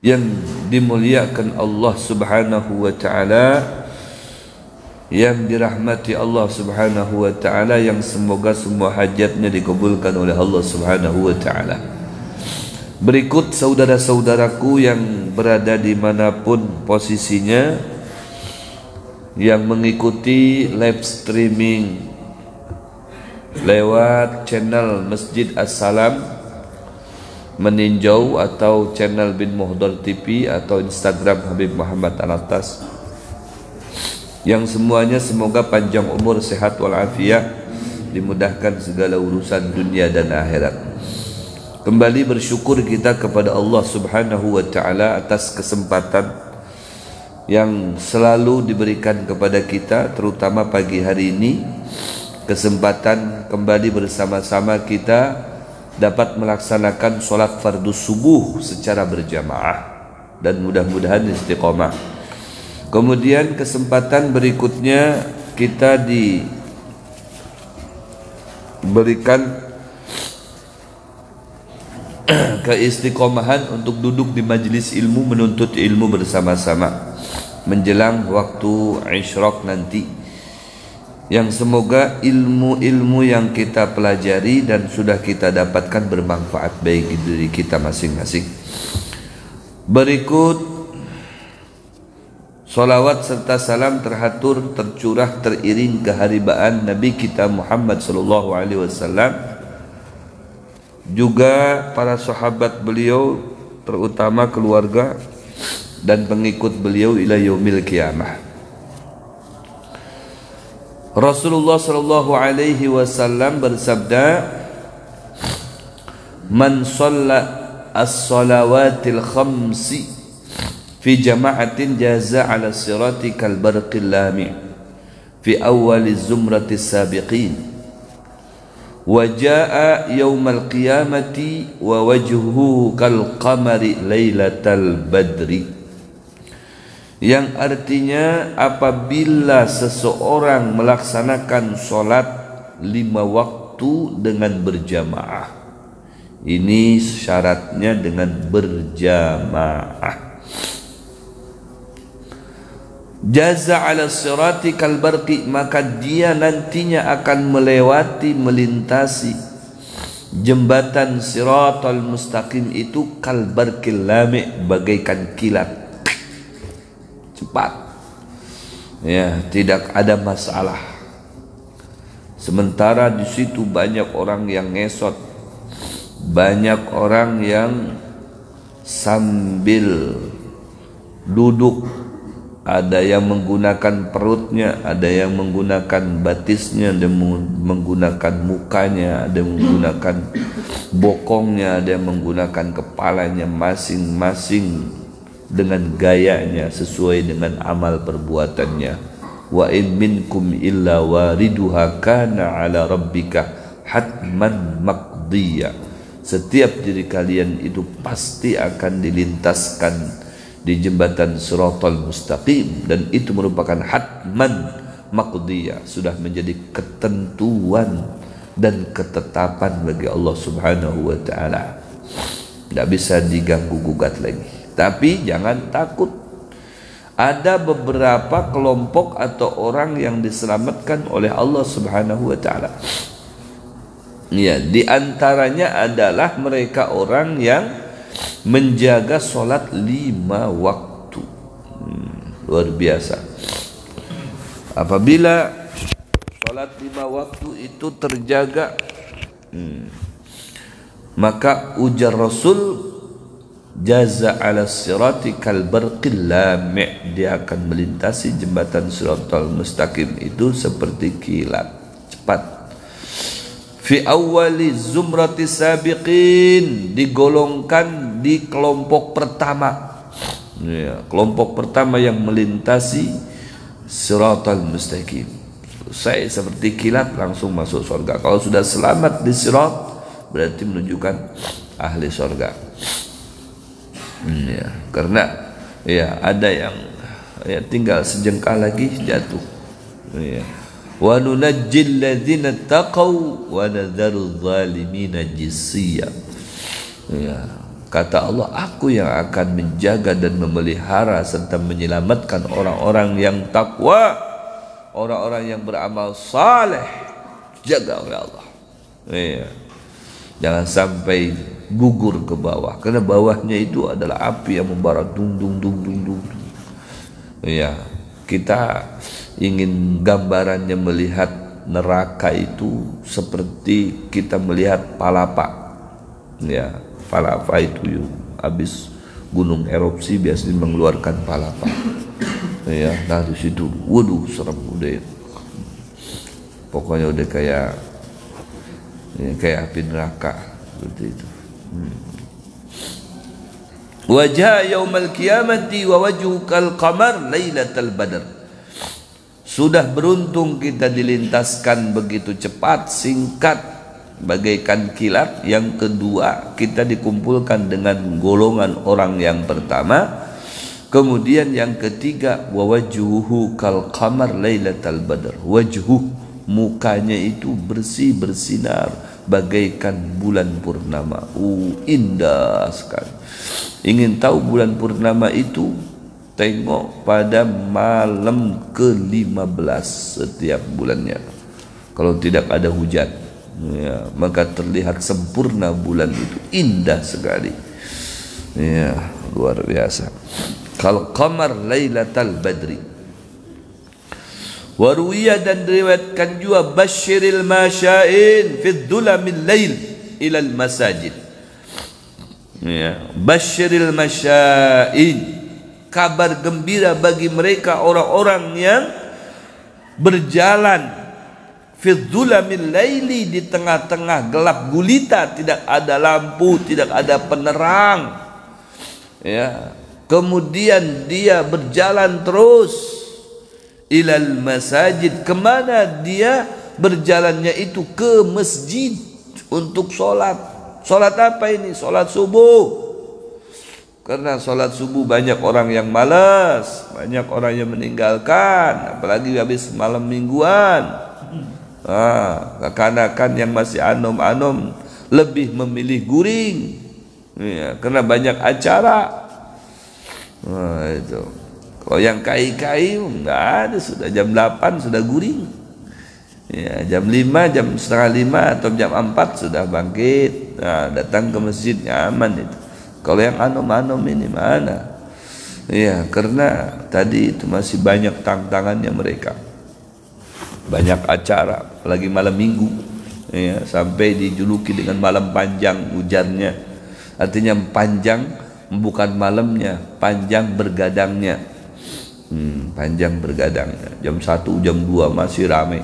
yang dimuliakan Allah Subhanahu wa taala, yang dirahmati Allah Subhanahu wa taala, yang semoga semua hajatnya dikabulkan oleh Allah Subhanahu wa taala. Berikut saudara-saudaraku yang berada dimanapun posisinya, yang mengikuti live streaming lewat channel Masjid As-Salam meninjau atau channel Bin Muhdar TV atau Instagram Habib Muhammad Al-Attas, yang semuanya semoga panjang umur, sehat walafiat, dimudahkan segala urusan dunia dan akhirat. Kembali bersyukur kita kepada Allah Subhanahu wa taala atas kesempatan yang selalu diberikan kepada kita, terutama pagi hari ini, kesempatan kembali bersama-sama kita dapat melaksanakan sholat fardu subuh secara berjamaah, dan mudah-mudahan istiqomah. Kemudian kesempatan berikutnya kita diberikan keistiqomahan untuk duduk di majelis ilmu, menuntut ilmu bersama-sama menjelang waktu isyraq nanti, yang semoga ilmu-ilmu yang kita pelajari dan sudah kita dapatkan bermanfaat bagi diri kita masing-masing. Berikut salawat serta salam teratur, tercurah, teriring keharibaan Nabi kita Muhammad sallallahu alaihi wasallam, juga para sahabat beliau, terutama keluarga dan pengikut beliau ila yaumil qiyamah. Rasulullah sallallahu alaihi wasallam bersabda, "Man shalla as-salawatil khamsi fi jama'atin jaza 'ala sirati kal barqil lami' fi awwali zumrati sabiqin wa jaa'a yaumal qiyamati wa wajhuhu kal qamari lailatal badri." Yang artinya, apabila seseorang melaksanakan sholat 5 waktu dengan berjamaah, ini syaratnya dengan berjamaah, jaza ala sirati kal barqi, maka dia nantinya akan melintasi jembatan siratal mustaqim itu kal barqil lami', bagaikan kilat cepat, ya, tidak ada masalah. Sementara di situ banyak orang yang ngesot, banyak orang yang sambil duduk, ada yang menggunakan perutnya, ada yang menggunakan batisnya, ada yang menggunakan mukanya, ada yang menggunakan bokongnya, ada yang menggunakan kepalanya, masing-masing dengan gayanya sesuai dengan amal perbuatannya. Wa in minkum illa wariduha kana ala rabbika hatman maqdiya. Setiap diri kalian itu pasti akan dilintaskan di jembatan siratal mustaqim, dan itu merupakan hatman maqdiya, sudah menjadi ketentuan dan ketetapan bagi Allah Subhanahu wa taala. Tidak bisa diganggu gugat lagi. Tapi jangan takut, ada beberapa kelompok atau orang yang diselamatkan oleh Allah Subhanahu wa taala. Ya, di antaranya adalah mereka orang yang menjaga sholat 5 waktu. Luar biasa. Apabila sholat 5 waktu itu terjaga, maka ujar Rasul, jaza ala sirati kal barqil lami', dia akan melintasi jembatan siratal mustaqim itu seperti kilat cepat. Fi awwali zumrati sabiqin, digolongkan di kelompok pertama, ya, kelompok pertama yang melintasi siratal mustaqim. Selesai seperti kilat, langsung masuk surga. Kalau sudah selamat di sirat, berarti menunjukkan ahli surga. Ya, karena ya ada yang ya tinggal sejengkal lagi jatuh. Ya. Wa nunajjil ladzina taqaw wa nadzaru dzalimina jisiya. Ya. Kata Allah, aku yang akan menjaga dan memelihara serta menyelamatkan orang-orang yang takwa, orang-orang yang beramal saleh. Jaga oleh Allah. Iya. Jangan sampai gugur ke bawah, karena bawahnya itu adalah api yang membara dung dung dung dung dung. Iya. Kita ingin gambarannya melihat neraka itu seperti kita melihat palapa. Ya, palapa itu habis gunung erupsi biasanya mengeluarkan palapa. Ya, nah di situ, waduh serem udah. Pokoknya udah kayak api neraka seperti itu. Wajah yaumal qiyamati wa wajhukal qamar lailatal badr. Sudah beruntung kita dilintaskan begitu cepat, singkat, bagaikan kilat. Yang kedua, kita dikumpulkan dengan golongan orang yang pertama. Kemudian yang ketiga, wa wajhuhu kal qamar lailatal badr. Wajhuh, mukanya itu bersih bersinar bagaikan bulan purnama. Indah sekali. Ingin tahu bulan purnama itu? Tengok pada malam ke-15 setiap bulannya. Kalau tidak ada hujan, ya, maka terlihat sempurna bulan itu, indah sekali. Ya, luar biasa. Kal qamar lailatal badri. Waruwiya, dan diriwayatkan juga, basyiril masya'in fi dhulamil lail ilal masajid. Ya, basyiril masya'in, kabar gembira bagi mereka orang-orang yang berjalan fi dhulamil laili, di tengah-tengah gelap gulita, tidak ada lampu, tidak ada penerang. Ya, kemudian dia berjalan terus ilal masajid. Kemana dia berjalannya itu? Ke masjid untuk sholat. Sholat apa ini? Sholat subuh. Karena sholat subuh banyak orang yang malas, banyak orang yang meninggalkan, apalagi habis malam mingguan. Kekanakan yang masih anom-anom lebih memilih guring, ya, karena banyak acara. Itu. Kalau yang kai-kai enggak ada, sudah jam 8 sudah guring. Ya, jam 5, jam setengah 5 atau jam 4 sudah bangkit. Datang ke masjid, nyaman itu. Kalau yang anom-anom ini mana? Ya, karena tadi itu masih banyak tantangannya mereka. Banyak acara, apalagi malam minggu. Ya, sampai dijuluki dengan malam panjang hujannya. Artinya panjang bukan malamnya, panjang bergadangnya. Panjang bergadangnya. Jam 1, jam 2 masih ramai.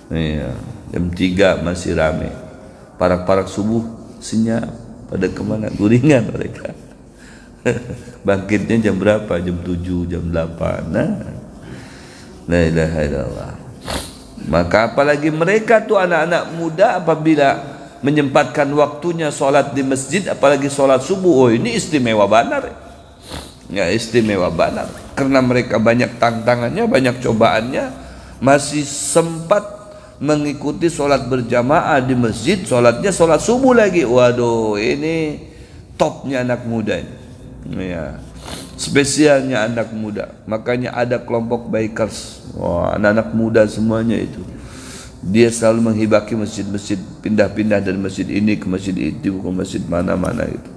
Ya, jam 3 masih ramai. Parak-parak subuh senyap, pada kemana? Guringan mereka. Bangkitnya jam berapa? Jam 7, jam 8. Nah, la ilaha illallah. Maka apalagi mereka tuh anak-anak muda, apabila menyempatkan waktunya sholat di masjid, apalagi sholat subuh, ini istimewa benar. Ya, istimewa benar. Karena mereka banyak tantangannya, banyak cobaannya, masih sempat mengikuti sholat berjamaah di masjid, sholatnya sholat subuh lagi. Waduh, ini topnya anak muda ini. Ya, spesialnya anak muda. Makanya ada kelompok bikers. Wah, anak-anak muda semuanya itu. Dia selalu menghibaki masjid-masjid, pindah-pindah dari masjid ini ke masjid itu, ke masjid mana-mana itu.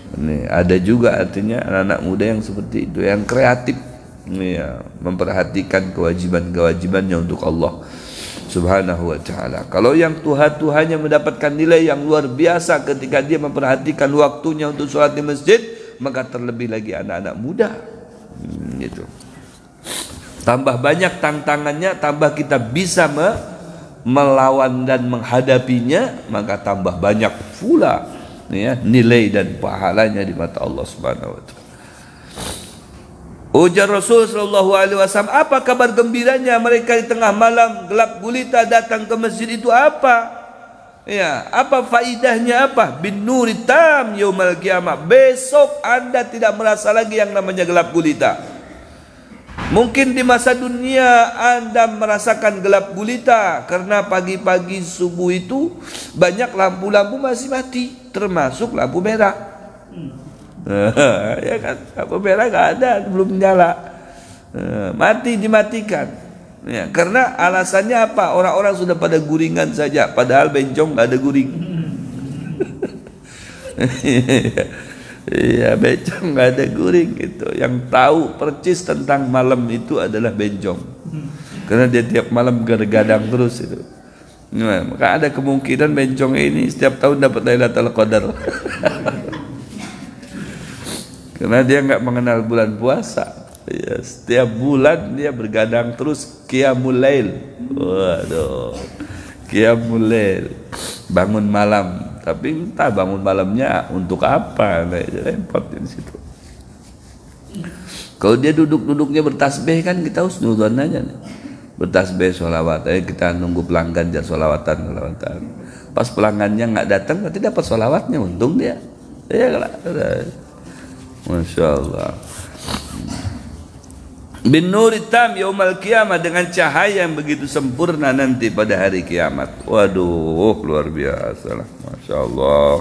Ini ada juga artinya anak-anak muda yang seperti itu, yang kreatif, ya, memperhatikan kewajiban-kewajibannya untuk Allah Subhanahu wa ta'ala. Kalau yang Tuhannya mendapatkan nilai yang luar biasa ketika dia memperhatikan waktunya untuk sholat di masjid, maka terlebih lagi anak-anak muda. Gitu. Tambah banyak tantangannya, tambah kita bisa melawan dan menghadapinya, maka tambah banyak pula, ya, nilai dan pahalanya di mata Allah Subhanahu wa ta'ala. Ujar Rasul sallallahu alaihi wasallam, apa kabar gembiranya mereka di tengah malam gelap gulita datang ke masjid itu? Apa? Ya, apa faidahnya? Apa? Bin nuri tam yaumal qiyamah. Besok Anda tidak merasa lagi yang namanya gelap gulita. Mungkin di masa dunia Anda merasakan gelap gulita karena pagi-pagi subuh itu banyak lampu-lampu masih mati, termasuk lampu merah. Ya kan, lampu merah nggak ada, belum nyala, mati dimatikan. Ya, karena alasannya apa? Orang-orang sudah pada guringan saja, padahal bencong nggak ada guring. Iya, bencong nggak ada guring gitu. Yang tahu percis tentang malam itu adalah bencong, karena dia tiap malam gadang terus itu. Nah, maka ada kemungkinan bencong ini setiap tahun dapat Lailatul Qadar. Karena dia nggak mengenal bulan puasa. Ya, setiap bulan dia bergadang terus qiyamul lail. Waduh, qiyamul lail, bangun malam. Tapi entah bangun malamnya untuk apa, nah, repot di situ. Kalau dia duduknya bertasbih kan kita husnudzon aja nih. Bertasbih sholawat, kita nunggu pelanggan jar sholawatan. Pas pelanggannya nggak datang, berarti dapat sholawatnya, untung dia. Ya kalau, masya Allah. Bin nuri tam yaumal qiyamah, dengan cahaya yang begitu sempurna nanti pada hari kiamat. Waduh, luar biasa lah, masya Allah.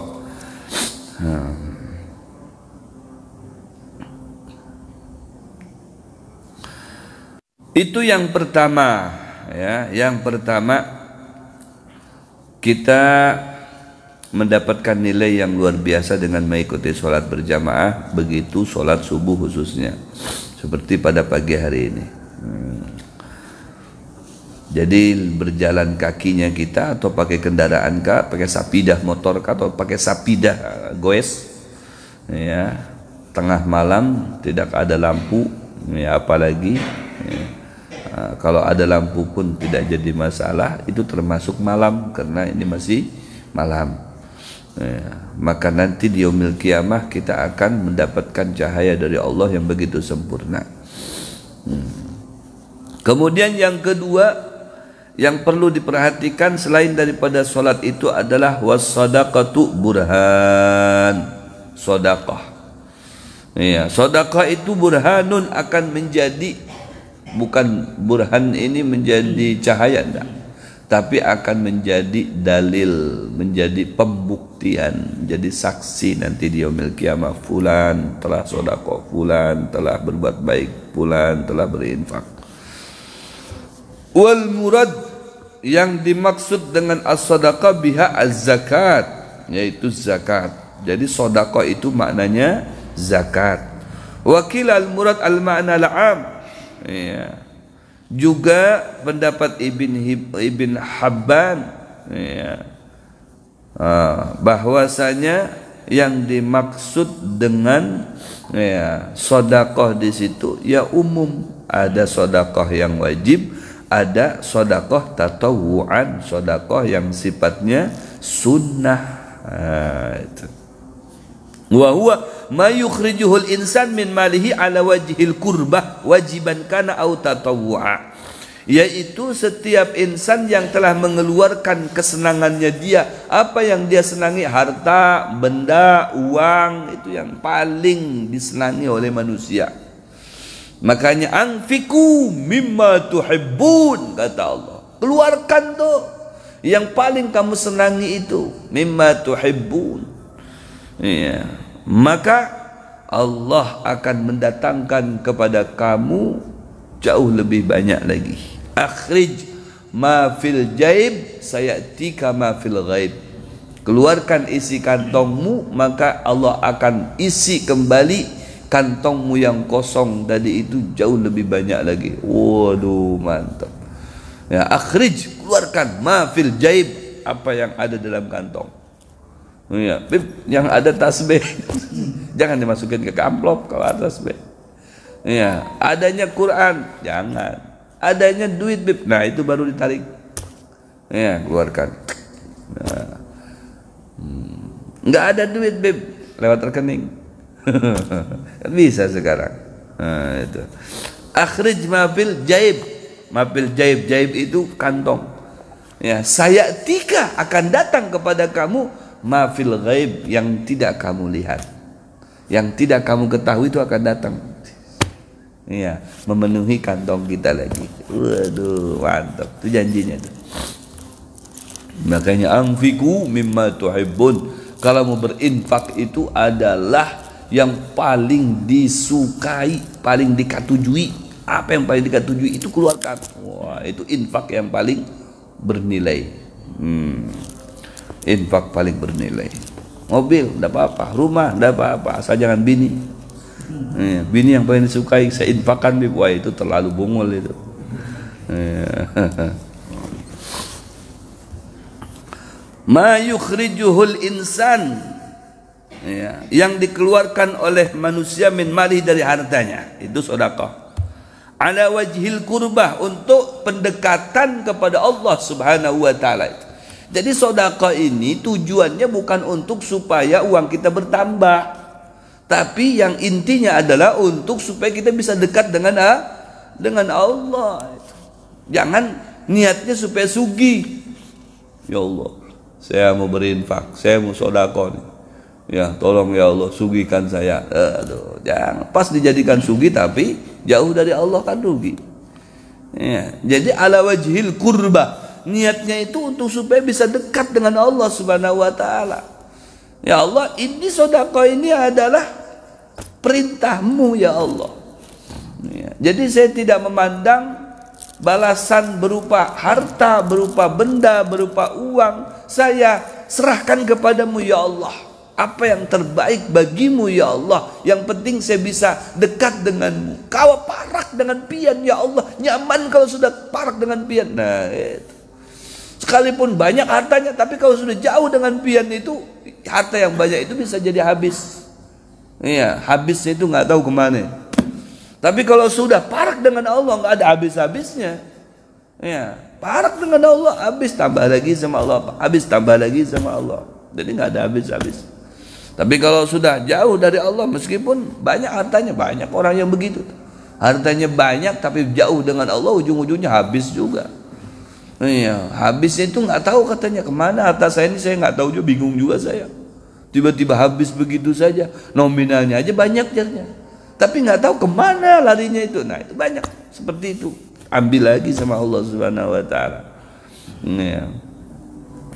Itu yang pertama, ya. Yang pertama, kita mendapatkan nilai yang luar biasa dengan mengikuti sholat berjamaah, begitu sholat subuh khususnya, seperti pada pagi hari ini. Jadi berjalan kakinya kita atau pakai kendaraan kah, pakai sapidah motor kah, atau pakai sapidah goes, ya, tengah malam tidak ada lampu, ya, apalagi, ya. Kalau ada lampu pun tidak jadi masalah, itu termasuk malam karena ini masih malam. Ya, maka nanti di yaumil kiamah kita akan mendapatkan cahaya dari Allah yang begitu sempurna. Kemudian yang kedua yang perlu diperhatikan selain daripada solat itu adalah wassadaqatu burhan, sedekah. Iya, sedekah itu burhanun, akan menjadi, bukan burhan ini menjadi cahaya, enggak, tapi akan menjadi dalil, menjadi pembuktian, menjadi saksi nanti di yaumil qiyamah. Fulan telah sedekah, fulan telah berbuat baik, fulan telah berinfak. Wal murad, yang dimaksud dengan as-sadaqah biha az-zakat, yaitu zakat. Jadi sedekah itu maknanya zakat. Wakil al-murad al-ma'na al-'am. Ya. Juga pendapat Ibn Habban, ya, bahwasanya yang dimaksud dengan, ya, sedekah di situ ya umum. Ada sedekah yang wajib, ada sedekah tatawu'an, sedekah yang sifatnya sunnah. Itu. Wa huwa ma yukhrijuhul insan min malihi ala wajhil kurbah wajiban kana au tatawu'a, yaitu setiap insan yang telah mengeluarkan kesenangannya dia, apa yang dia senangi, harta, benda, uang, itu yang paling disenangi oleh manusia. Makanya anfiku mimma tuhibbun, kata Allah, keluarkan tuh yang paling kamu senangi itu, mimma tuhibbun. Iya, maka Allah akan mendatangkan kepada kamu jauh lebih banyak lagi. Akhrij ma fil jaib sayatika ma fil ghaib. Keluarkan isi kantongmu, maka Allah akan isi kembali kantongmu yang kosong tadi itu jauh lebih banyak lagi. Waduh, mantap. Ya, akhrij, keluarkan ma fil jaib, apa yang ada dalam kantong. Ya, yang ada tasbih jangan dimasukin ke amplop kalau ada tasbih. Ya, adanya Quran jangan. Adanya duit, Bib, nah itu baru ditarik. Ya, keluarkan. Nah. Nggak ada duit, Bib, lewat rekening. Bisa sekarang. Nah, itu. Akhrij mafil jaib. Mafil jaib, jaib itu kantong. Ya, sayatika, akan datang kepada kamu mafil ghaib, yang tidak kamu lihat, yang tidak kamu ketahui, itu akan datang. Iya, memenuhi kantong kita lagi. Waduh, mantap. Itu janjinya tuh. Makanya anfiku mimma tuhibbun, Kalau mau berinfak itu adalah yang paling disukai, paling dikatujui. Apa yang paling dikatujui itu keluarkan. Wah, itu infak yang paling bernilai. Infak paling bernilai. Mobil tidak apa-apa, rumah tidak apa-apa, asal jangan bini. Bini yang paling disukai saya infakkan. Wah, itu terlalu bungul itu. Ma yukhrijuhul insan, yang dikeluarkan oleh manusia min mali, dari hartanya, itu sedekah. Ala wajhil kurbah, untuk pendekatan kepada Allah Subhanahu wa taala. Jadi sedekah ini tujuannya bukan untuk supaya uang kita bertambah, tapi yang intinya adalah untuk supaya kita bisa dekat dengan Allah. Jangan niatnya supaya sugih. Ya Allah, saya mau berinfak, saya mau sedekah nih. Ya, tolong ya Allah, sugihkan saya. Aduh, jangan. Pas dijadikan sugih tapi jauh dari Allah kan rugi. Ya, jadi ala wajhil kurba, niatnya itu untuk supaya bisa dekat dengan Allah Subhanahu wa taala. Ya Allah, ini sedekah ini adalah perintahmu ya Allah. Ya, jadi saya tidak memandang balasan berupa harta, berupa benda, berupa uang. Saya serahkan kepadamu ya Allah. Apa yang terbaik bagimu ya Allah. Yang penting saya bisa dekat denganmu. Kau parak dengan pian ya Allah. Nyaman kalau sudah parak dengan pian. Nah, itu. Sekalipun banyak hartanya, tapi kalau sudah jauh dengan pian itu, harta yang banyak itu bisa jadi habis. Iya, habisnya itu nggak tahu kemana. Tapi kalau sudah parak dengan Allah, nggak ada habis-habisnya. Ya, parak dengan Allah, habis tambah lagi sama Allah, habis tambah lagi sama Allah. Jadi nggak ada habis-habis. Tapi kalau sudah jauh dari Allah, meskipun banyak hartanya, banyak orang yang begitu. Hartanya banyak tapi jauh dengan Allah, ujung-ujungnya habis juga. Iya, habisnya itu nggak tahu katanya kemana harta saya ini, saya nggak tahu juga, bingung juga saya. Tiba-tiba habis begitu saja, nominalnya aja banyak jadinya. Tapi nggak tahu kemana larinya itu. Nah, itu banyak seperti itu. Ambil lagi sama Allah Subhanahu wa taala. Ya.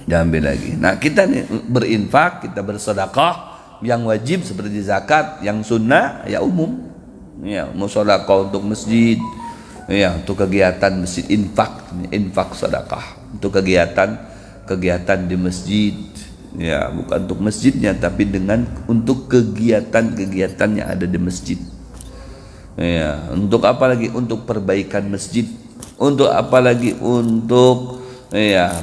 Diambil lagi. Nah, kita nih berinfak, kita bersedekah yang wajib seperti zakat, yang sunnah ya umum. Ya, mau sedekah untuk masjid, ya, untuk kegiatan masjid, infak sedekah untuk kegiatan di masjid. Ya, bukan untuk masjidnya, tapi untuk kegiatan-kegiatan yang ada di masjid. Ya, untuk apa lagi? Untuk perbaikan masjid. Untuk apa lagi? Untuk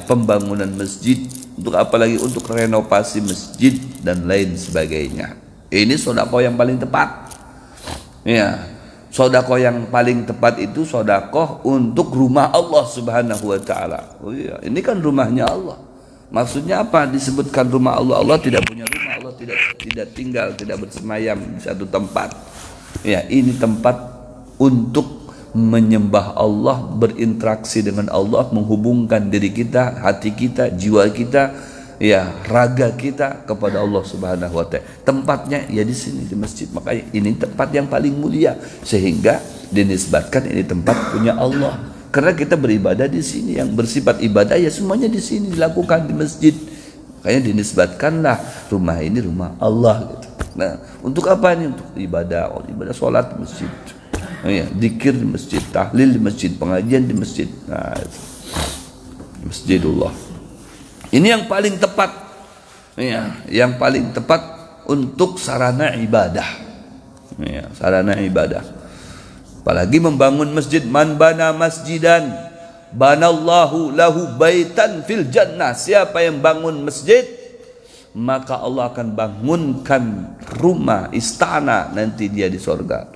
pembangunan masjid. Untuk apa lagi? Untuk renovasi masjid dan lain sebagainya. Ini sedekah yang paling tepat. Ya, sedekah yang paling tepat itu sedekah untuk rumah Allah Subhanahu wa taala. Oh iya, ini kan rumahnya Allah. Maksudnya apa? Disebutkan rumah Allah. Allah tidak punya rumah, Allah tidak tinggal, tidak bersemayam di satu tempat. Ya, ini tempat untuk menyembah Allah, berinteraksi dengan Allah, menghubungkan diri kita, hati kita, jiwa kita, ya, raga kita kepada Allah Subhanahu wa taala. Tempatnya ya di sini, di masjid. Makanya ini tempat yang paling mulia, sehingga dinisbatkan ini tempat punya Allah. Karena kita beribadah di sini, yang bersifat ibadah ya semuanya di sini dilakukan di masjid. Makanya dinisbatkanlah rumah ini rumah Allah gitu. Nah, untuk apa ini? Untuk ibadah, ibadah sholat di masjid. Nah, ya, zikir di masjid, tahlil di masjid, pengajian di masjid. Nah, itu. Masjidullah. Ini yang paling tepat. Ya, yang paling tepat untuk sarana ibadah. Ya, sarana ibadah. Apalagi membangun masjid, man bana masjidan banallahu lahu baitan fil jannah. Siapa yang bangun masjid, maka Allah akan bangunkan rumah, istana nanti dia di sorga.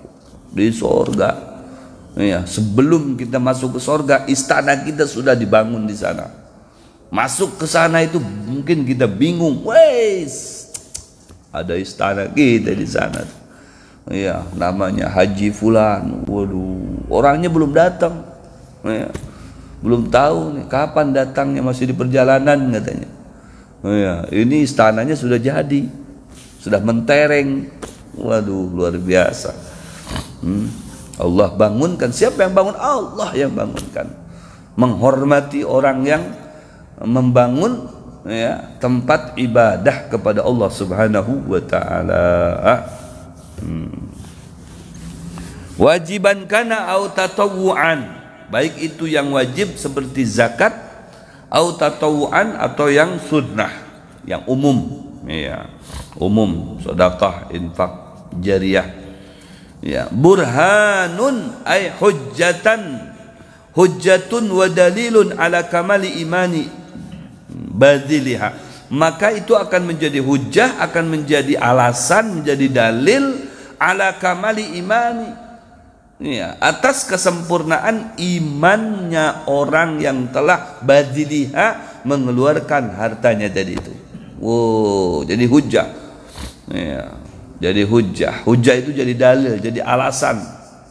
Di sorga. Ya, sebelum kita masuk ke sorga, istana kita sudah dibangun di sana. Masuk ke sana itu mungkin kita bingung, wes ada istana kita di sana. Ya, namanya Haji Fulan. Waduh, orangnya belum datang. Ya, belum tahu nih kapan datangnya, masih di perjalanan katanya. Ya, ini istananya sudah jadi, sudah mentereng. Waduh, luar biasa. Allah bangunkan. Siapa yang bangun? Allah yang bangunkan. Menghormati orang yang membangun ya, tempat ibadah kepada Allah Subhanahu wa taala. Wajiban kana au tatawuan, baik itu yang wajib seperti zakat, au tatawuan atau yang sunnah, yang umum, ya, umum, sedekah, infak, jariyah. Ya, burhanun ay hujjatun wa dalilun ala kamali imani badiliha, maka itu akan menjadi hujjah, akan menjadi alasan, menjadi dalil ala kamali imani, ya, atas kesempurnaan imannya orang yang telah badiliha, mengeluarkan hartanya dari itu. Wow, jadi hujjah, ya, jadi hujjah. Hujjah itu jadi dalil, jadi alasan.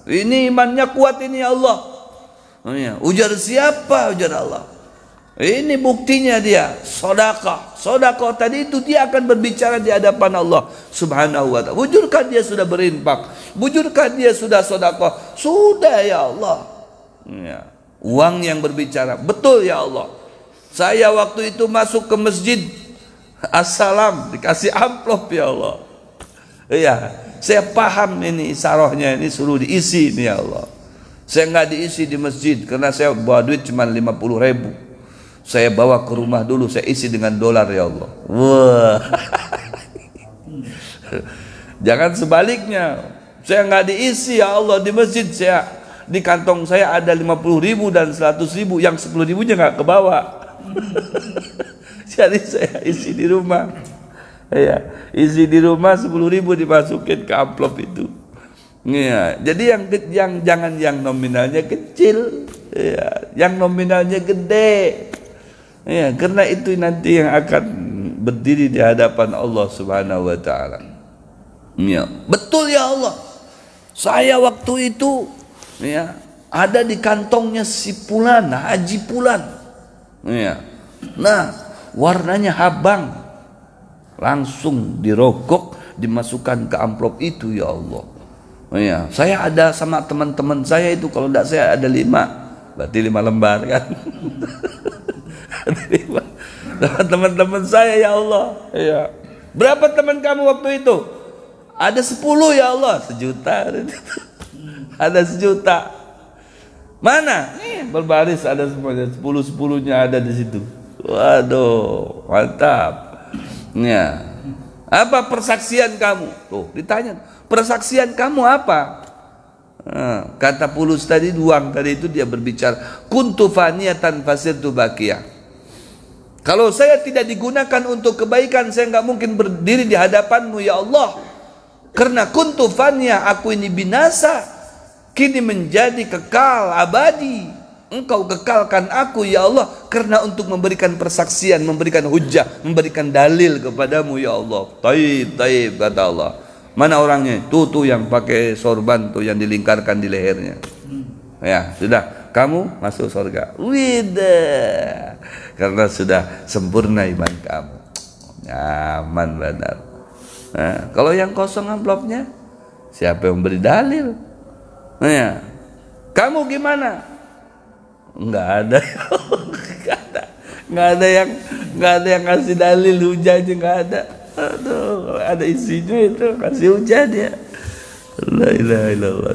Ini imannya kuat ini ya Allah. Ya, ujar siapa? Ujar Allah. Ini buktinya dia, sedekah. Sedekah tadi itu dia akan berbicara di hadapan Allah Subhanahu wa taala. Bujurkah dia sudah berinfak? Bujurkah dia sudah sedekah? Sudah ya Allah. Ya. Uang yang berbicara. Betul ya Allah. Saya waktu itu masuk ke masjid, assalam, dikasih amplop ya Allah. Iya, saya paham ini sarohnya, ini suruh diisi ini ya Allah. Saya nggak diisi di masjid karena saya bawa duit cuma 50.000. Saya bawa ke rumah dulu, saya isi dengan dolar ya Allah. Wah. Jangan sebaliknya. Saya nggak diisi ya Allah di masjid, saya di kantong saya ada 50.000 dan 100.000, yang 10.000-nya nggak kebawa. Jadi saya isi di rumah. Ya, isi di rumah 10.000 dimasukin ke amplop itu. Ya, jadi yang jangan yang nominalnya kecil, ya, yang nominalnya gede. Ya, karena itu nanti yang akan berdiri di hadapan Allah Subhanahu wa taala. Ya, betul ya Allah. Saya waktu itu, ya, ada di kantongnya si Fulan, Haji Fulan. Ya. Nah, warnanya habang. Langsung dirogok, dimasukkan ke amplop itu ya Allah. Ya, saya ada sama teman-teman saya itu, kalau tidak saya ada 5, berarti 5 lembar kan. Teman-teman saya ya Allah. Ya. Berapa teman kamu waktu itu? Ada 10 ya Allah, 1.000.000. Ada 1.000.000. Mana? Nih, berbaris ada semuanya, 10-10-nya ada di situ. Waduh, mantap. Ya. Apa persaksian kamu? Tuh, ditanya, persaksian kamu apa? Nah, kata Fulus tadi, uang tadi itu dia berbicara, kuntu faniyatan fasirtu baqiyah. Kalau saya tidak digunakan untuk kebaikan, saya nggak mungkin berdiri di hadapanmu ya Allah. Karena kuntu faniyah, aku ini binasa, kini menjadi kekal abadi. Engkau kekalkan aku ya Allah, karena untuk memberikan persaksian, memberikan hujjah, memberikan dalil kepadamu ya Allah. Taib, taib, kata Allah. Mana orangnya? Tuh yang pakai sorban tuh, yang dilingkarkan di lehernya. Ya, sudah, kamu masuk surga. Widah. Karena sudah sempurna iman kamu. Nyaman benar. Nah, kalau yang kosong amplopnya, siapa yang beri dalil? Ya. Kamu gimana? Enggak ada. Enggak ada yang ngasih dalil, hujahnya enggak ada. Aduh, ada isinya itu, kasih hujah dia. La ilaha illallah.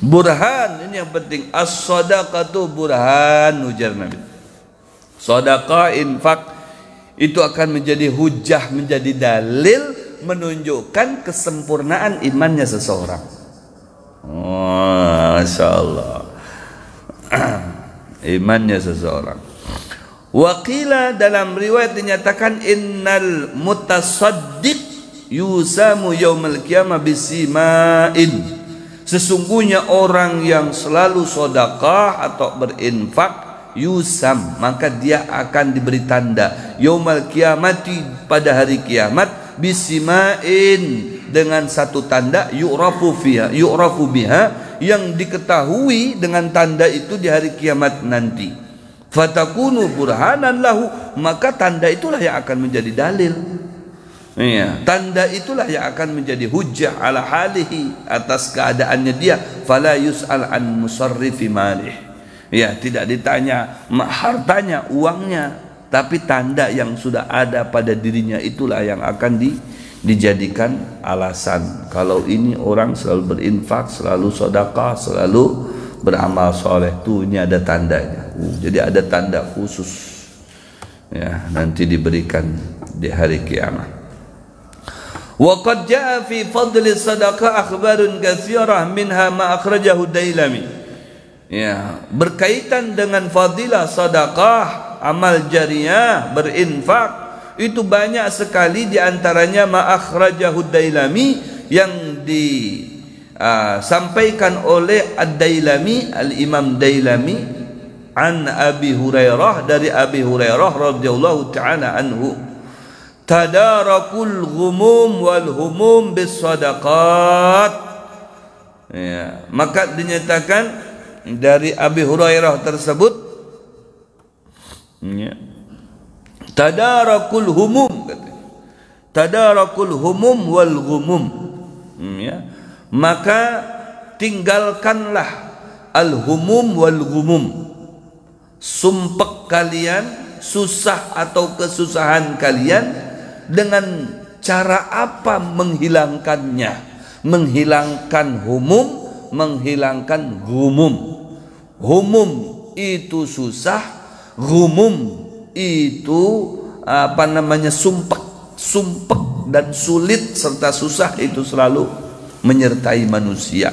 Burhan, ini yang penting. As-shadaqatu burhan, ujar Nabi. Sedekah, infak itu akan menjadi hujah, menjadi dalil menunjukkan kesempurnaan imannya seseorang. Oh, Masya Allah. Imannya seseorang. Waqila, dalam riwayat dinyatakan, innal mutasaddiq yusamu yaumal qiyamah bisimain. Sesungguhnya orang yang selalu sedekah atau berinfak, yusam, maka dia akan diberi tanda yaumal qiyamati, pada hari kiamat, bisimain, dengan satu tanda, yu'rafu biha, yang diketahui dengan tanda itu di hari kiamat nanti. Fatakunu burhanan lahu, maka tanda itulah yang akan menjadi dalil. Iya, tanda itulah yang akan menjadi hujjah ala halihi, atas keadaannya dia. Fala yus'al an musarrifi malih. Ya, tidak ditanya hartanya, uangnya. tapi tanda yang sudah ada pada dirinya itulah yang akan dijadikan alasan. Kalau ini orang selalu berinfak, selalu sedekah, selalu beramal soleh, tuh ini ada tandanya. Jadi ada tanda khusus ya, nanti diberikan di hari kiamat. Wa qad jaa fi fadli sadaqah akhbarun katsirah minha ma akhrajahu Dailami. Ya, berkaitan dengan fadilah sedekah, amal jariah, berinfak, itu banyak sekali di antaranya ma akhrajahu Dailami yang disampaikan oleh Ad-Dailami, Al-Imam Dailami, an Abi Hurairah, dari Abi Hurairah radhiyallahu taala anhu, tadarakul ghumum wal humum bis sadaqat. Ya, maka dinyatakan dari Abi Hurairah tersebut, ya, tadarakul humum, tadarakul humum wal ghumum, ya, maka tinggalkanlah al humum wal ghumum, sumpek kalian, susah atau kesusahan kalian, dengan cara apa menghilangkannya? Menghilangkan humum, menghilangkan gumum. Humum itu susah, gumum itu sumpek dan sulit serta susah itu selalu menyertai manusia.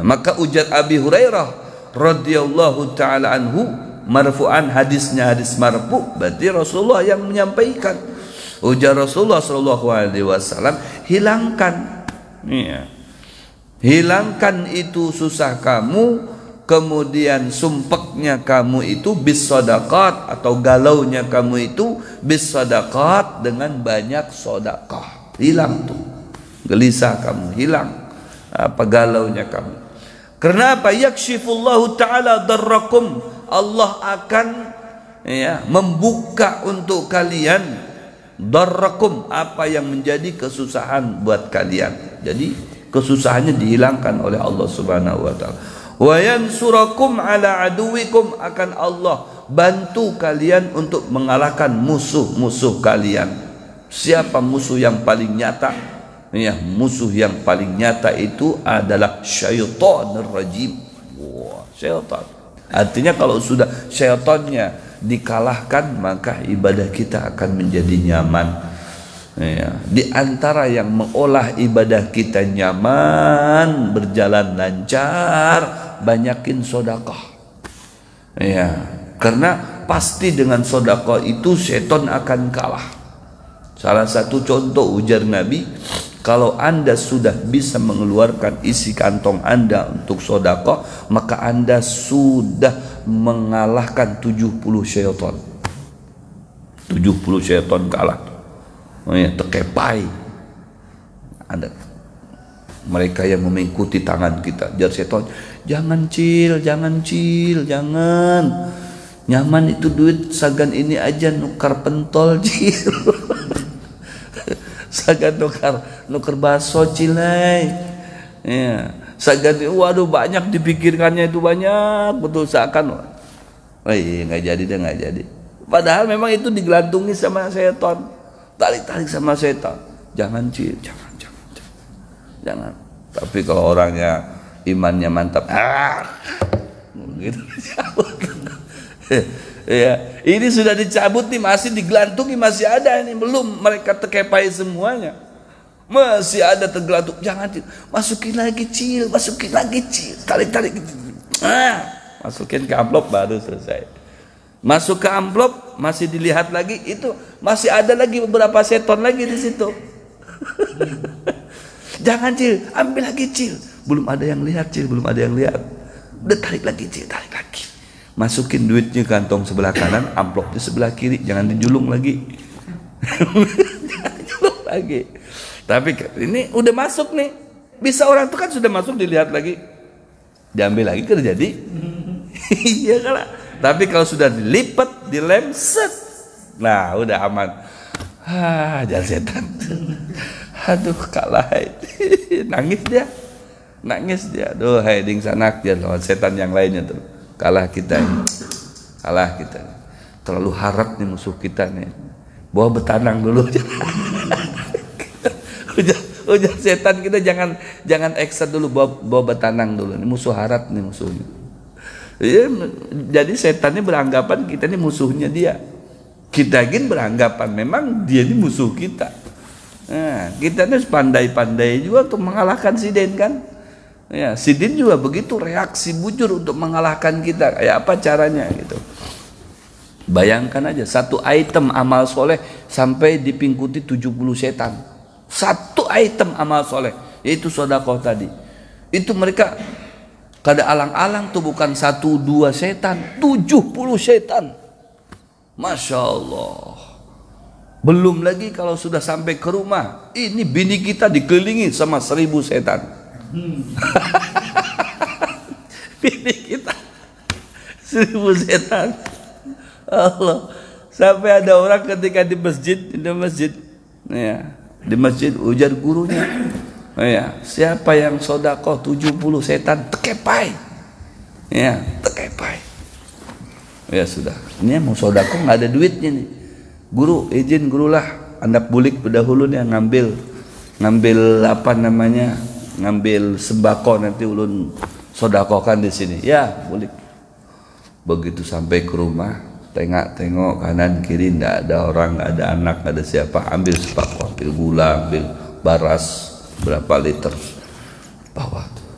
Maka ujar Abi Hurairah radhiyallahu taala anhu, marfu'an, hadisnya hadis marfu, berarti Rasulullah yang menyampaikan. Ujar Rasulullah sallallahu alaihi wasallam, hilangkan, ya, hilangkan itu susah kamu, kemudian sumpeknya kamu itu bis sadaqat, atau galaunya kamu itu bis sadaqat, dengan banyak sedekah. Hilang tuh gelisah kamu, hilang apa galaunya kamu. Kenapa? Yakshifullahu ta'ala darrakum, Allah akan, ya, membuka untuk kalian darrakum, apa yang menjadi kesusahan buat kalian. Jadi kesusahannya dihilangkan oleh Allah Subhanahu wa taala. Wa yansurakum ala aduwikum, akan Allah bantu kalian untuk mengalahkan musuh-musuh kalian. Siapa musuh yang paling nyata? Ya, musuh yang paling nyata itu adalah syaitanir rajim. Wah, syaitan. Artinya kalau sudah syaitannya dikalahkan, maka ibadah kita akan menjadi nyaman. Ya, di antara yang mengolah ibadah kita nyaman, berjalan lancar, banyakin sedekah. Ya, karena pasti dengan sedekah itu setan akan kalah. Salah satu contoh ujar Nabi, kalau Anda sudah bisa mengeluarkan isi kantong Anda untuk sedekah, maka Anda sudah mengalahkan 70 syaitan. 70 syaitan kalah. Oh ya, terkepai. Ada mereka yang mengikuti tangan kita. Jar setan, jangan cil, jangan cil, jangan. Nyaman itu duit sagan ini aja, nukar pentol cil. Sagan nukar baso cilai. Ya, sagan, waduh banyak dipikirkannya, itu banyak betul, seakan, nggak jadi deh, nggak jadi. Padahal memang itu digelantungi sama setan, tarik sama setan. Jangan cil, jangan. Tapi kalau orangnya imannya mantap, gitu dicabut. Ya, ini sudah dicabut nih, masih digelantungi, masih ada ini, belum mereka terkepai semuanya, masih ada tergelantung. Jangan cil, masukin lagi cil, tarik, masukin ke amplop, baru selesai. Masuk ke amplop, masih dilihat lagi, itu masih ada lagi beberapa seton lagi di situ. Jangan cil, ambil lagi cil, belum ada yang lihat cil, belum ada yang lihat. Udah tarik lagi cil, tarik lagi. Masukin duitnya kantong sebelah kanan, amplopnya sebelah kiri, jangan dijulung lagi. Jangan dijulung lagi. Tapi ini udah masuk nih, bisa orang itu kan sudah masuk, dilihat lagi, diambil lagi, kan jadi. Iya kan? Tapi kalau sudah dilipat, dilem, set, nah udah aman. Jangan setan. Aduh, kalah. Nangis dia. Aduh, ding sanak dia lawan setan yang lainnya tuh. Kalah kita. terlalu harap nih musuh kita nih, bawa betanang dulu. Ujar setan kita jangan ekset dulu, bawa betanang dulu. Ini musuh harap nih musuhnya. Jadi setannya beranggapan kita ini musuhnya dia. Kita ingin beranggapan memang dia ini musuh kita. Nah, kita ini pandai-pandai juga untuk mengalahkan si Den kan. Ya, si Den juga begitu reaksi bujur untuk mengalahkan kita. Kayak apa caranya gitu. Bayangkan aja satu item amal soleh sampai dipingkuti 70 setan. Satu item amal soleh, yaitu sedekah tadi. Itu mereka kada alang-alang tuh, bukan 1-2 setan, 70 setan. Masya Allah. Belum lagi kalau sudah sampai ke rumah, ini bini kita dikelilingi sama 1000 setan. Bini kita 1000 setan. Allah. Sampai ada orang ketika di masjid, ya, di masjid ujar gurunya, ya, siapa yang sedekah 70 setan tekepai, ya, tekepai. Ya sudah, ini mau sedekah nggak ada duitnya nih. Guru izin gurulah, anak bulik pendahulu nih ngambil apa namanya, ngambil sembako nanti ulun sedekahkan di sini. Ya bulik. Begitu sampai ke rumah, tengok kanan kiri nggak ada orang, nggak ada anak, nggak ada siapa. Ambil sembako, ambil gula, ambil baras berapa liter, bawa tuh.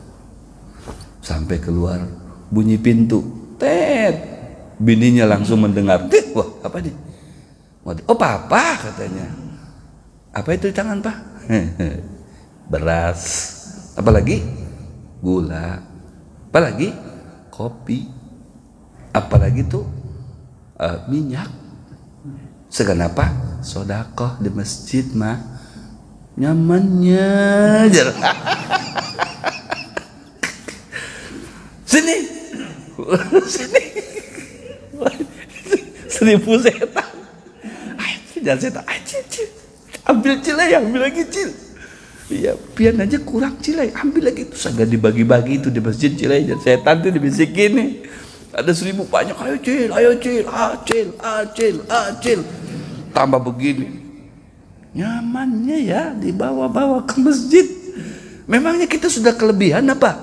Sampai keluar bunyi pintu, tet. Bininya langsung mendengar, tet, wah apa nih? Oh papa katanya. Apa itu di tangan pak? Beras. Apa lagi? Gula. Apa lagi? Kopi. Apa lagi tuh? Minyak. Sekenapa? Sedekah di masjid mah nyamannya. Sini. Sini. 1000 setan. Jangan setan. Ambil cilai, ambil lagi cil. Iya, biar aja kurang cilai, ambil lagi. Terus agak dibagi-bagi itu di masjid cilai. Setan tuh dibisikin nih. Ada 1000 banyak, ayo cil, acil. Tambah begini. Nyamannya ya dibawa-bawa ke masjid. Memangnya kita sudah kelebihan apa?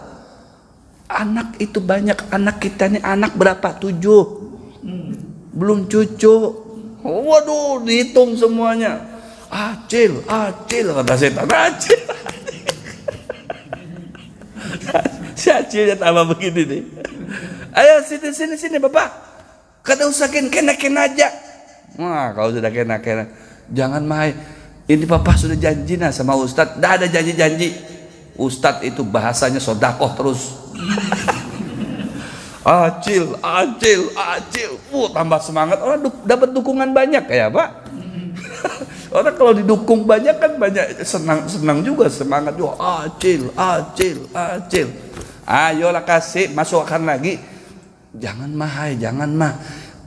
Anak itu banyak, anak kita nih anak berapa? 7. Belum cucu. Waduh, dihitung semuanya. Acil, kata setan. Acil. Si acilnya tambah begini nih. Ayo sini bapak. Kada usah kena aja. Wah, kalau sudah kena. Jangan main. Ini papa sudah janji nah sama ustadz. Dah ada janji. Ustadz itu bahasanya sedekah terus. Acil. Tambah semangat. Orang dapat dukungan banyak kayak pak. Orang kalau didukung banyak kan banyak senang juga, semangat juga. Acil. Ayolah kasih, masukkan lagi. Jangan mah.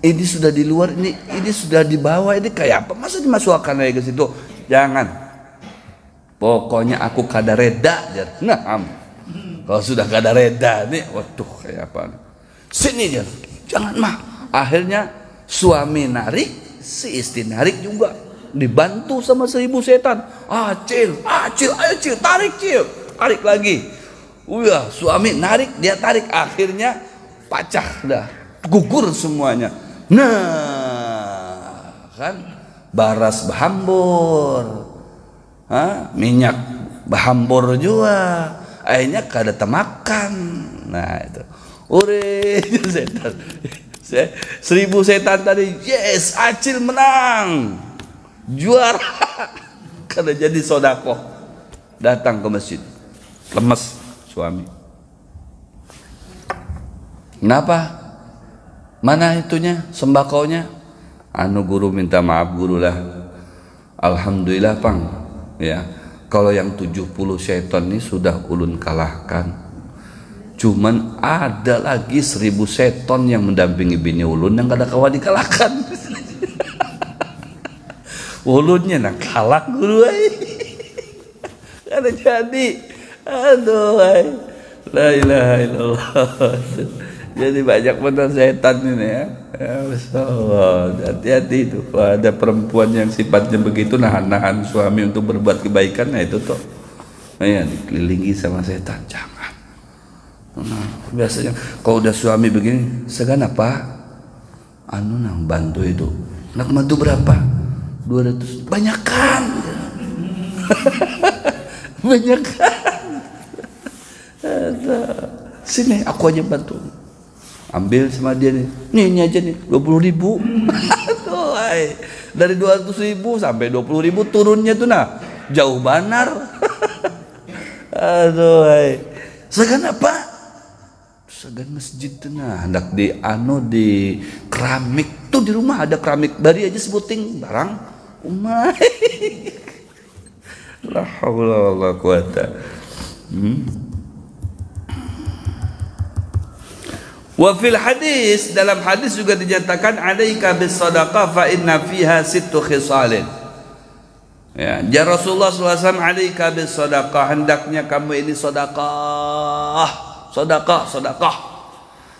Ini sudah di luar, ini sudah di bawah, ini kayak apa? Masa dimasukkan lagi ke situ? Jangan. Pokoknya aku kada reda. Nah, kalau sudah kada reda nih, waduh kayak apa? Sini aja, jangan mah. Akhirnya suami narik, si istri narik juga, dibantu sama 1000 setan. Acil, ayo cil, tarik lagi. Suami narik, dia tarik, akhirnya pecah dah, gugur semuanya. Nah, kan baras bahambur, minyak bahambur juga. Akhirnya kada temakan. Nah itu. Setan. 1000 setan tadi, yes, acil menang, juara. Kada jadi sedekah. Datang ke masjid, lemes suami. Kenapa? Mana itunya, sembakonya? Guru minta maaf guru lah. Alhamdulillah pang, ya. Kalau yang 70 setan ini sudah ulun kalahkan. Cuman ada lagi 1000 setan yang mendampingi bini ulun yang kada kawan dikalahkan. Ulunnya nak kalah guru ay. Kada jadi. Aduh ay. La ilaha illallah. Jadi banyak benar setan ini ya. Ya Allah, hati-hati itu. Kalau ada perempuan yang sifatnya begitu nahan-nahan suami untuk berbuat kebaikan, nah itu tuh. Nah, ya, dikelilingi sama setan, jangan. Nah, biasanya kalau udah suami begini, segan apa? Anu nang bantu itu. Nak bantu berapa? 200. Banyakan. Banyakan. Sini aku aja bantu. Ambil sama dia nih. Nih ini aja nih 20.000. Tuh, dari 200.000 sampai 20.000 turunnya tuh nah jauh banar. Aduh, segan apa? Segan masjid tuh nah hendak di di keramik tuh di rumah ada keramik bari aja sebuting barang umay. La haula wala quwata. Wa fil hadis, dalam hadis juga dinyatakan alaika bis sadaqah fa inna fiha sittu khisalin. Ya, Rasulullah SAW alaika bis sadaqah, hendaknya kamu ini sedekah.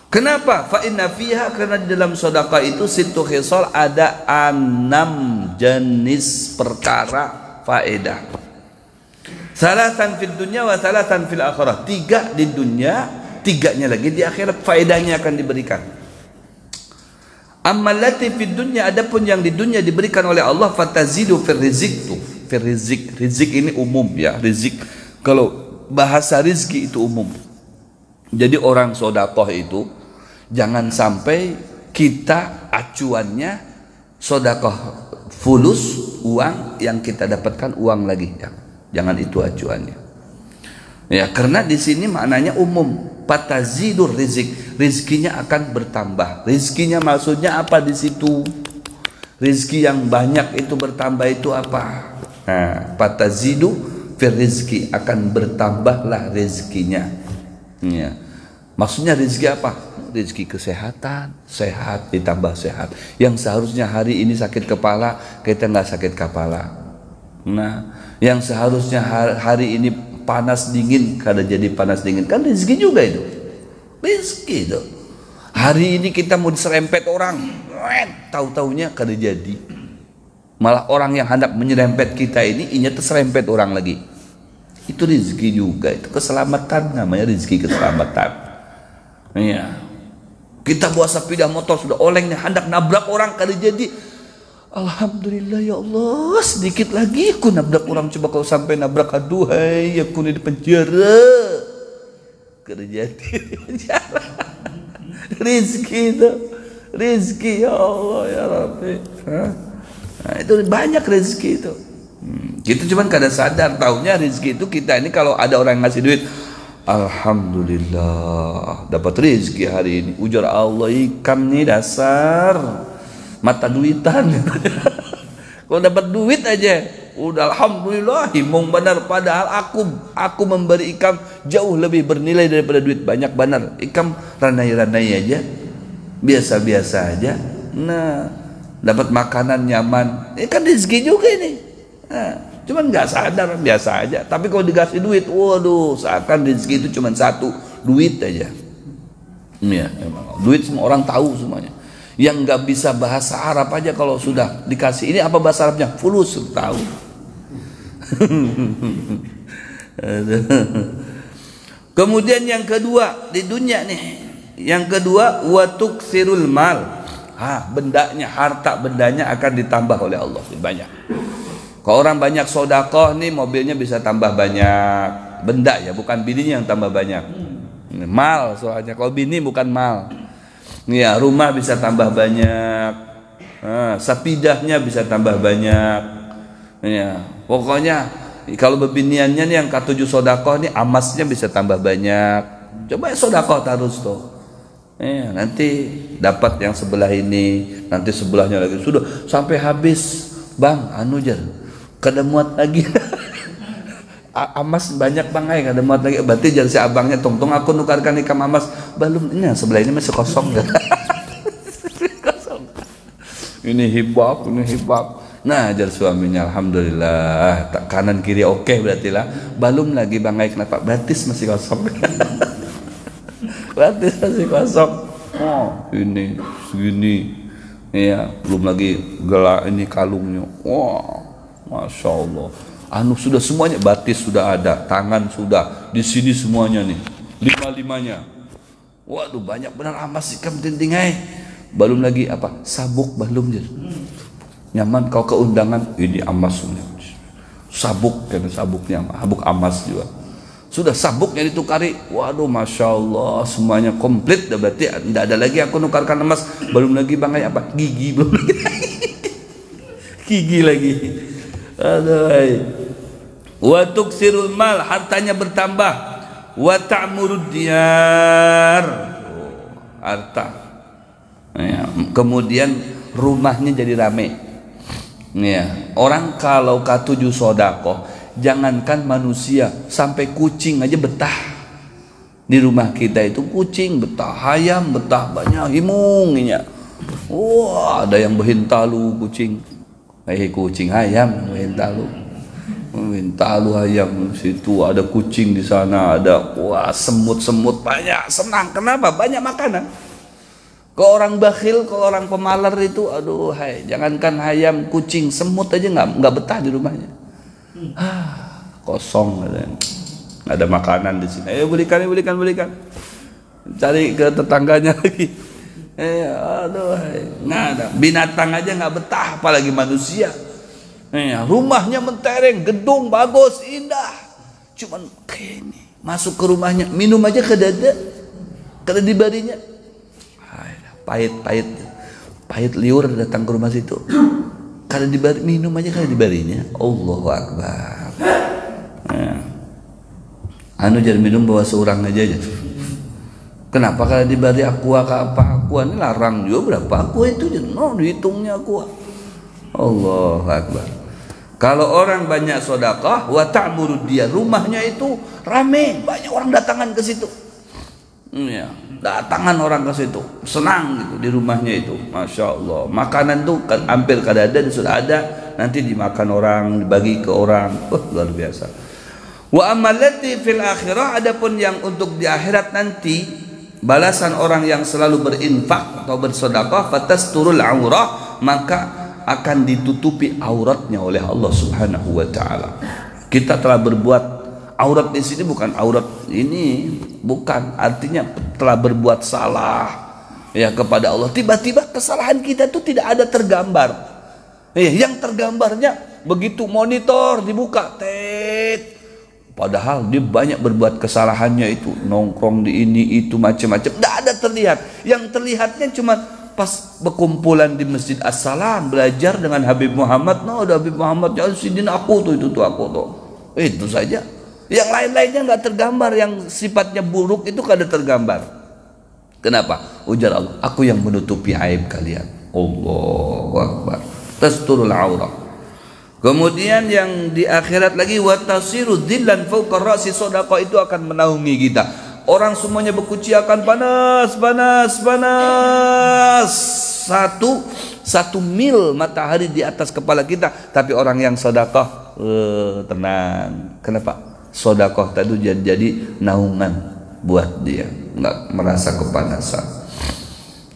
Kenapa? Fa inna fiha, karena di dalam sedekah itu sittu khisal, ada 6 jenis perkara faedah. Salatan fid dunya wa salatan fil akhirah. 3 di dunia, 3-nya lagi di akhirat faedahnya akan diberikan. Ammal lati fid dunya, adapun yang di dunia diberikan oleh Allah, fatazidu fir rizq tuh. Fir rizq, rizq ini umum ya, rizq. Kalau bahasa rizki itu umum. Jadi orang sedekah itu jangan sampai kita acuannya sedekah fulus, uang yang kita dapatkan uang lagi. Jangan itu acuannya. Ya, karena di sini maknanya umum. Fatazidur rizq, rizkinya akan bertambah. Rizkinya maksudnya apa di situ? Rizki yang banyak itu bertambah itu apa? Nah, fatazidu fir rizki, akan bertambahlah rizkinya. Ya. Maksudnya rizki apa? Rizki kesehatan, sehat ditambah sehat. Yang seharusnya hari ini sakit kepala, kita nggak sakit kepala. Nah, yang seharusnya hari ini panas dingin, kada jadi panas dingin, kan rezeki juga itu. Rezeki itu. Hari ini kita mau diserempet orang, tahu-taunya kada jadi. Malah orang yang hendak menyerempet kita ini terserempet orang lagi. Itu rezeki juga, itu keselamatan, namanya rezeki keselamatan. Iya. Kita bawa sepeda motor sudah oleng nih, hendak nabrak orang kada jadi. Alhamdulillah ya Allah, sedikit lagi aku nabrak orang, coba kalau sampai nabrak, aduhai aku di penjara. Kada jadi penjara. Rizki itu, rizki ya Allah ya Rabbi. Nah, itu banyak rizki itu. Kita cuman kada sadar, taunya rizki itu kita ini kalau ada orang yang ngasih duit, alhamdulillah dapat rizki hari ini. Ujar Allah, ikam nih dasar mata duitan. Kalau dapat duit aja udah alhamdulillah, himung benar. Padahal aku memberi ikam jauh lebih bernilai daripada duit banyak benar. Ikam ranai-ranai aja, biasa-biasa aja. Nah, dapat makanan nyaman, ini kan rezeki juga ini. Nah, cuman nggak sadar, biasa aja. Tapi kalau dikasih duit, waduh, seakan rezeki itu cuman satu, duit aja. Ya, duit semua orang tahu semuanya. Yang nggak bisa bahasa Arab aja kalau sudah dikasih ini apa bahasa Arabnya, fulus, tahu. Kemudian yang kedua di dunia nih, yang kedua watuk sirul mal. Bendanya, harta bendanya akan ditambah oleh Allah banyak. Kalau orang banyak sedekah nih, mobilnya bisa tambah banyak. Benda ya, bukan bininya yang tambah banyak. Mal soalnya, kalau bini bukan mal. Ya, rumah bisa tambah banyak, sapidahnya bisa tambah banyak. Ya, pokoknya kalau bebiniannya nih yang ke-7 sedekah nih, amasnya bisa tambah banyak. Coba sedekah terus tuh. Ya, nanti dapat yang sebelah ini, nanti sebelahnya lagi, sudah sampai habis. Bang, anu jar, kada muat lagi. Amas banyak bang, kada muat lagi. Berarti jar si abangnya, tong aku nukarkan ikam amas. Belum, ini sebelah ini masih kosong. Kosong. Ini hibab. Nah, jar suaminya, alhamdulillah, kanan kiri oke berarti lah. Belum lagi bang, kenapa? Berarti masih kosong. Batis masih kosong. Oh, ini segini. Iya, belum lagi gelak ini kalungnya. Wah, masya Allah. Anu sudah semuanya, batis sudah ada, tangan sudah, di sini semuanya nih, lima-limanya. Waduh, banyak benar amas ikam tintingai. Belum lagi apa? Sabuk belum jadi. Nyaman kau ke undangan, ini amasnya. Sabuk kan sabuknya, sabuk amas juga. Sudah sabuknya ditukari, waduh masya Allah semuanya komplit, dah berarti tidak ada lagi aku nukarkan emas. Belum lagi bangkai apa, gigi belum lagi, gigi lagi. Aduh. Wa tuksirul mal, hartanya bertambah. Wa ta'murud diyar, harta. Ya, kemudian rumahnya jadi rame. Ya, orang kalau katuju sodakoh, jangankan manusia, sampai kucing aja betah. Di rumah kita itu kucing betah, ayam betah, banyak himungnya. Wah, ada yang behintalu kucing. Kucing ayam behintalu. Behintalu ayam situ, ada kucing di sana, ada wah semut-semut banyak, senang. Kenapa? Banyak makanan. Kalau orang bakhil, kalau orang pemalar itu, aduh, jangankan ayam, kucing, semut aja nggak betah di rumahnya. Kosong, nggak ada makanan di sini. Ayo belikan. Cari ke tetangganya lagi. Aduh, nggak ada. Binatang aja nggak betah, apalagi manusia. Rumahnya mentereng, gedung bagus, indah. Cuman kayak ini, masuk ke rumahnya, minum aja kada dibarinya. Pahit liur datang ke rumah situ. Kada dibari, minum aja kada dibarinya. Allahu Akbar. Anu jangan minum bawa seorang aja. Kenapa kada dibari aqua ke apa? Aqua ini larang juga berapa aqua itu no dihitungnya aqua. Allahu Akbar. Kalau orang banyak sedekah wa ta'murud dia, rumahnya itu rame, banyak orang datangan ke situ. Ya, datangan orang ke situ, senang gitu di rumahnya itu, masya Allah. Makanan tuh kan hampir kada ada, sudah ada, nanti dimakan orang, dibagi ke orang, luar biasa. Wa amalati fil akhirah, adapun yang untuk di akhirat nanti, balasan orang yang selalu berinfak atau bersedekah, fatasturul aurah, maka akan ditutupi auratnya oleh Allah Subhanahu wa taala. Kita telah berbuat, aurat di sini bukan aurat ini, bukan artinya telah berbuat salah ya kepada Allah. Tiba-tiba kesalahan kita itu tidak ada tergambar. Yang tergambarnya begitu monitor dibuka, padahal dia banyak berbuat kesalahannya itu, nongkrong di ini itu macam-macam, tidak ada terlihat. Yang terlihatnya cuma pas berkumpulan di Masjid As-Salam belajar dengan Habib Muhammad. Ada Habib Muhammad, ya sidin aku tuh itu aku tuh. Itu saja. Yang lain-lainnya nggak tergambar, yang sifatnya buruk itu kada tergambar. Kenapa? Ujar Allah, aku yang menutupi aib kalian. Allahu Akbar. Tasturul aurah. Kemudian yang di akhirat lagi, wa tasiru dhillan fawqa ra'si, sedekah itu akan menaungi kita. Orang semuanya berkuciakan, panas. Satu mil matahari di atas kepala kita, tapi orang yang sedekah tenang. Kenapa? Sedekah tadi jadi naungan buat dia, nggak merasa kepanasan.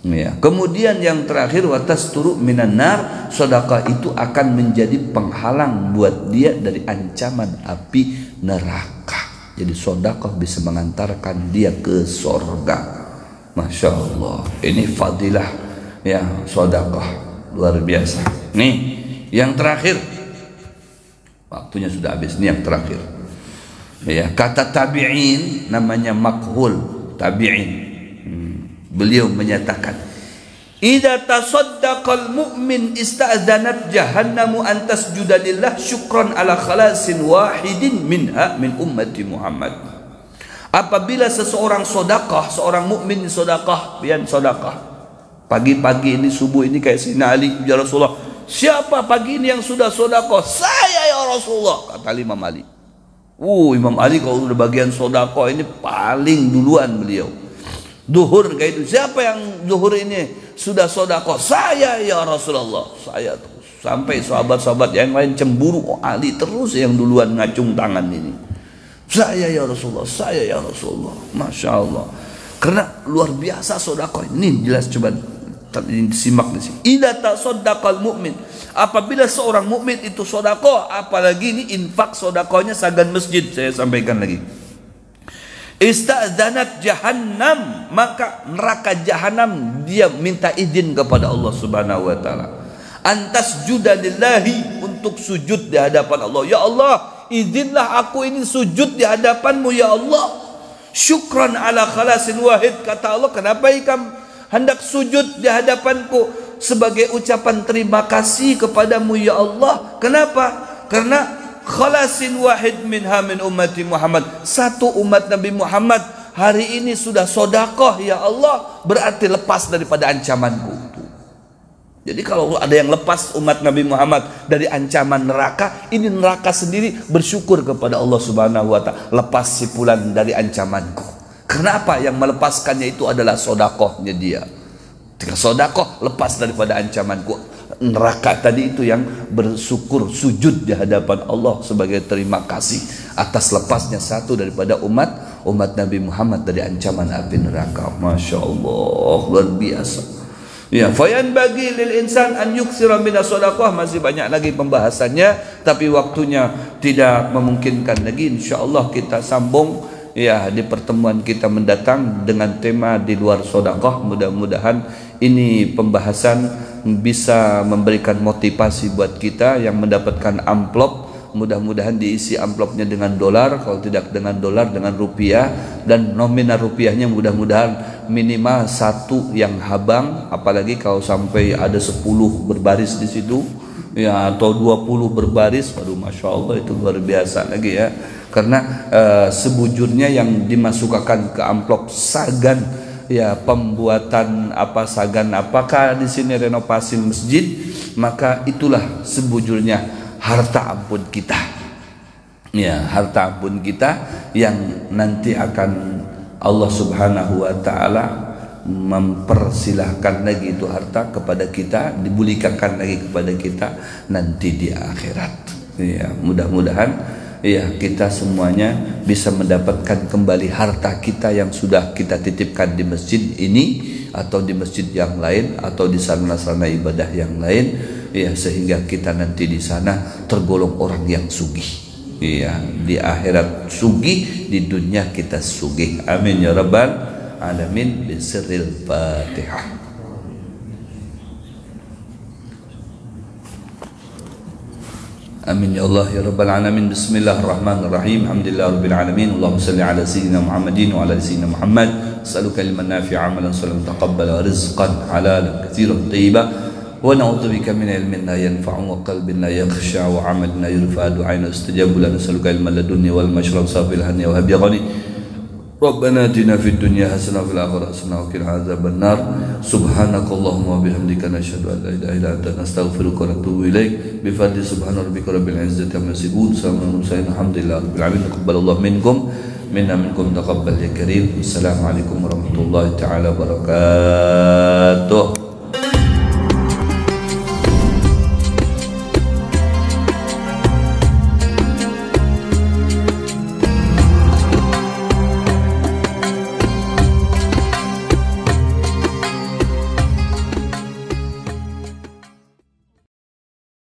Ya. Kemudian yang terakhir, watasturu minan nar, sedekah itu akan menjadi penghalang buat dia dari ancaman api neraka. Jadi sedekah bisa mengantarkan dia ke surga. Masya Allah, ini fadilah ya sedekah luar biasa. Nih yang terakhir, waktunya sudah habis. Nih yang terakhir. Ya, kata tabi'in namanya Makhul tabi'in. Beliau menyatakan, idza tasaddaqal mu'min ista'dzanat jahannamu an tasjuda lillah syukran ala khalasin wahidin minha min ummati Muhammad. Apabila seseorang sedekah, seorang mukmin sedekah, pian sedekah. Pagi-pagi ini subuh ini kayak Sayyidina Ali, ya Rasulullah, siapa pagi ini yang sudah sedekah? Saya ya Rasulullah, kata Imam Ali. Imam Ali kalau udah bagian sedekah ini paling duluan beliau. Duhur kayak itu, siapa yang duhur ini sudah sedekah? Saya ya Rasulullah, saya terus. Sampai sahabat-sahabat yang lain cemburu, Ali terus yang duluan ngacung tangan ini. Saya ya Rasulullah, saya ya Rasulullah. Masya Allah. Karena luar biasa sedekah. Ini jelas, coba simak di sini. Idza tasaddaqal mu'min, apabila seorang mukmin itu sedekah, apalagi ini infak sedekahnya sagan masjid, saya sampaikan lagi. Ista'dzanat jahannam, maka neraka jahanam dia minta izin kepada Allah Subhanahu wa taala. Antas judalillahi, untuk sujud di hadapan Allah. Ya Allah, izinlah aku ini sujud di hadapanmu ya Allah. Syukran ala khalasin wahid, kata Allah, kenapa ikam hendak sujud di hadapanku? Sebagai ucapan terima kasih kepadamu ya Allah. Kenapa? Karena khalasin wahid minha min ummati Muhammad, satu umat Nabi Muhammad hari ini sudah sedekah ya Allah, berarti lepas daripada ancamanku. Jadi kalau ada yang lepas umat Nabi Muhammad dari ancaman neraka, ini neraka sendiri bersyukur kepada Allah Subhanahu wa taala, lepas sipulan dari ancamanku. Kenapa? Yang melepaskannya itu adalah sedekahnya dia. Ketika sedekah lepas daripada ancamanku. Neraka tadi itu yang bersyukur sujud di hadapan Allah sebagai terima kasih atas lepasnya satu daripada umat Nabi Muhammad dari ancaman api neraka. Masya Allah, luar biasa. Ya, fayan bagi lil insan an yuktsira minas shadaqah, masih banyak lagi pembahasannya tapi waktunya tidak memungkinkan lagi. Insyaallah kita sambung ya di pertemuan kita mendatang dengan tema di luar sedekah. Mudah-mudahan ini pembahasan bisa memberikan motivasi buat kita yang mendapatkan amplop. Mudah-mudahan diisi amplopnya dengan dolar, kalau tidak dengan dolar dengan rupiah, dan nominal rupiahnya mudah-mudahan minimal 1 yang habang, apalagi kalau sampai ada 10 berbaris di situ ya, atau 20 berbaris. Waduh, Masya Allah, itu luar biasa lagi ya. Karena sebujurnya yang dimasukkan ke amplop sagan ya, pembuatan apa sagan, apakah di sini renovasi masjid, maka itulah sebujurnya harta ampun kita. Ya, harta ampun kita yang nanti akan Allah Subhanahu wa taala mempersilahkan lagi itu harta kepada kita, dibulikakan lagi kepada kita nanti di akhirat. Ya, mudah-mudahan ya kita semuanya bisa mendapatkan kembali harta kita yang sudah kita titipkan di masjid ini atau di masjid yang lain atau di sarana-sarana ibadah yang lain ya, sehingga kita nanti di sana tergolong orang yang sugih ya, di akhirat sugih, di dunia kita sugih. Amin ya rabbal alamin. Bisirril Fatihah. Amin ya Allah ya rabbal alamin. Bismillahirrahmanirrahim. Alhamdulillahirabbil alamin. Allahumma shalli ala sayyidina Muhammadin wa ala sayyidina Muhammad. As'aluka ilman nafi'an, amalan salihan taqabbala, rizqan halalan katsiran thayyiban, wa na'udzu bika min ilmin la yanfa'u wa qalbin la yakhsha wa 'amalin la yurfa'u wa 'aynan istajabu lana. As'aluka ilman ladunni wal mashrab safil hanni wa habi ghani. Rabbana atina fid dunya hasanah wa fil akhirati hasanah wa qina adzaban nar. Subhanakallahumma wa bihamdika nashhadu an la ilaha illa anta nastaghfiruka wa natubu ilaik. Bi fadli subhana rabbika rabbil izzati amma yasifun. Salamun alhamdulillahi rabbil alamin. Taqabbalallahu minkum minna minkum taqabbal ya karim. Assalamualaikum warahmatullahi taala wabarakatuh.